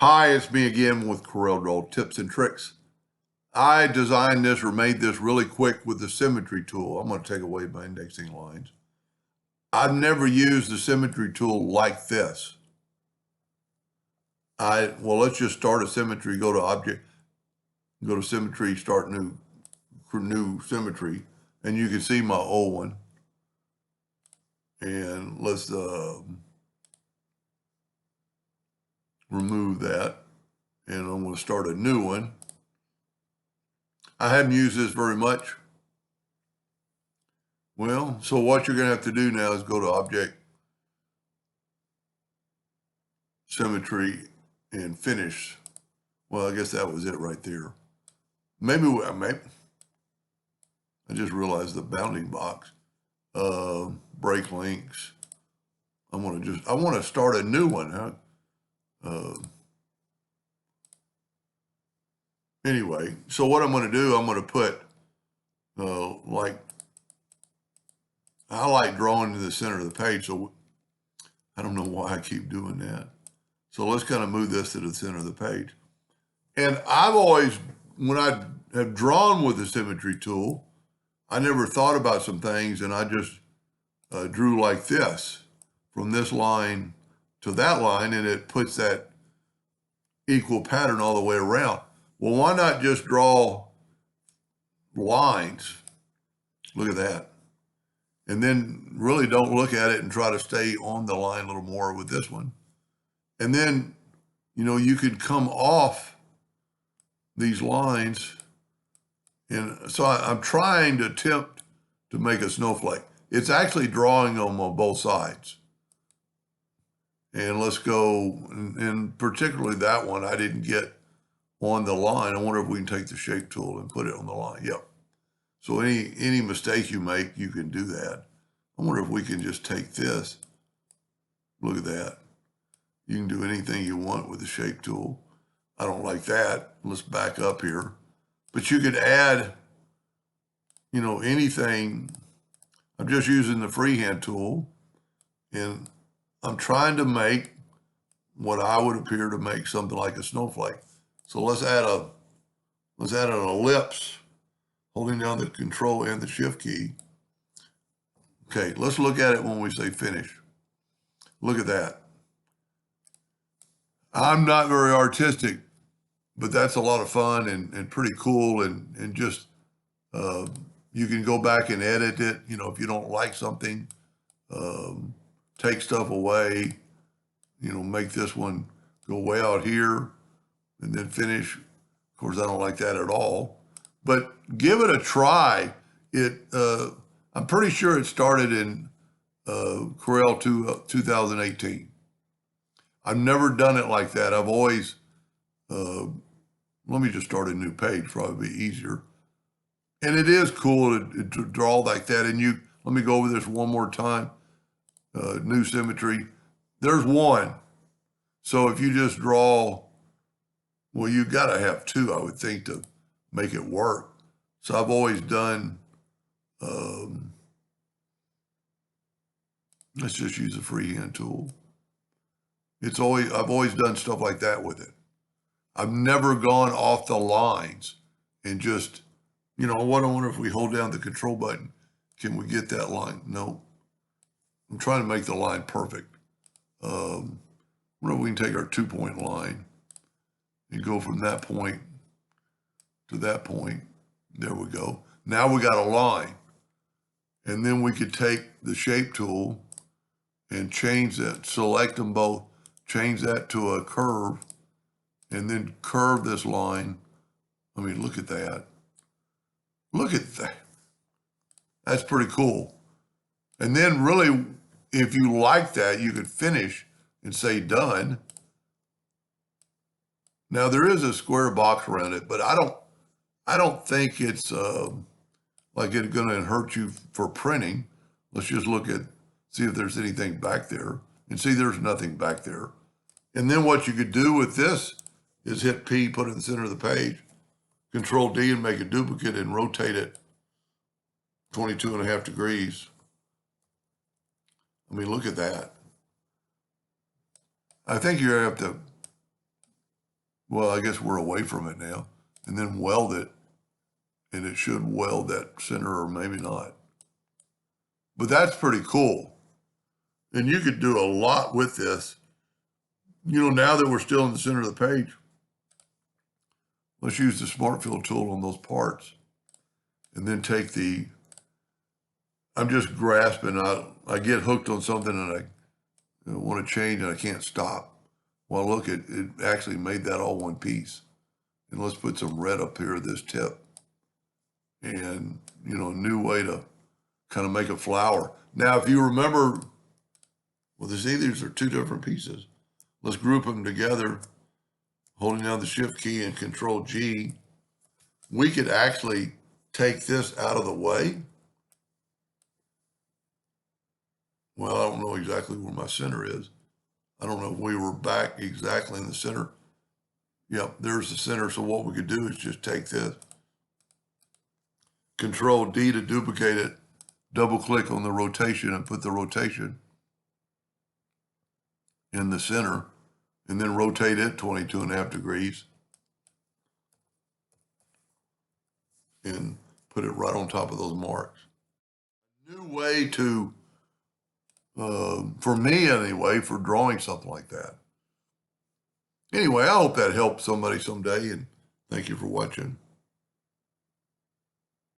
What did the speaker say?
Hi, it's me again with Corel Draw Tips and Tricks. I designed this or made this really quick with the Symmetry tool. I'm going to take away my indexing lines. I've never used the Symmetry tool like this. Let's just start a Symmetry, go to Object, go to Symmetry, start new Symmetry, and you can see my old one. And let's remove that. And I'm going to start a new one. I hadn't used this very much. Well, so what you're going to have to do now is go to Object, Symmetry, and Finish. Well, I guess that was it right there. Maybe I just realized the bounding box. Break links. I want to start a new one, huh? Anyway, so what I'm going to do, I'm going to put I like drawing to the center of the page, so I don't know why I keep doing that. So let's kind of move this to the center of the page. And I've always, when I have drawn with the Symmetry tool, I never thought about some things, and I just drew like this, from this line to that line, and it puts that equal pattern all the way around. Well, why not just draw lines? Look at that. And then really don't look at it and try to stay on the line a little more with this one. And then, you could come off these lines. And so I'm trying to attempt to make a snowflake. It's actually drawing them on both sides. And let's go, and particularly that one, I didn't get on the line. I wonder if we can take the shape tool and put it on the line. Yep. So any mistake you make, you can do that. I wonder if we can just take this. Look at that. You can do anything you want with the shape tool. I don't like that. Let's back up here. But you could add, anything. I'm just using the freehand tool, and I'm trying to make what I would appear to make something like a snowflake. So let's add an ellipse, holding down the Control and the Shift key. Okay, let's look at it when we say finish. Look at that. I'm not very artistic, but that's a lot of fun and pretty cool, and just you can go back and edit it. If you don't like something, take stuff away. Make this one go way out here, and then finish. Of course, I don't like that at all, but give it a try. I'm pretty sure it started in Corel 2018. I've never done it like that. I've always, let me just start a new page, probably be easier. And it is cool to draw like that. And let me go over this one more time. New Symmetry. There's one. So if you just draw, well, you got to have two, I would think, to make it work. So I've always done, let's just use a freehand tool. I've always done stuff like that with it. I've never gone off the lines and just, I wonder if we hold down the control button, can we get that line? No. I'm trying to make the line perfect. I wonder if we can take our 2-point line and go from that point to that point. There we go. Now we got a line. And then we could take the shape tool and change that, select them both, change that to a curve, and then curve this line. I mean, look at that. Look at that. That's pretty cool. And then really, if you like that, you could finish and say done. Now there is a square box around it, but I don't think it's like it's going to hurt you for printing. Let's just see if there's anything back there, and see there's nothing back there. And then what you could do with this is hit P, put it in the center of the page, Control D, and make a duplicate and rotate it 22.5 degrees. I mean, look at that. I think you're going to have to well, I guess we're away from it now, and then weld it, and it should weld that center, or maybe not. But that's pretty cool. And you could do a lot with this. You know, now that we're still in the center of the page, let's use the Smart Fill tool on those parts, and then take the, I'm just grasping, I get hooked on something and I want to change and I can't stop. Well, look, it actually made that all one piece. And let's put some red up here at this tip. And, you know, a new way to kind of make a flower. Now, if you remember, well, these are two different pieces. Let's group them together, holding down the Shift key and Control G. We could actually take this out of the way. Well, I don't know exactly where my center is. I don't know if we were back exactly in the center. Yep, there's the center. So what we could do is just take this, Control D to duplicate it, double click on the rotation and put the rotation in the center, and then rotate it 22.5 degrees and put it right on top of those marks. New way to, for me anyway, for drawing something like that. Anyway, I hope that helped somebody someday, and thank you for watching.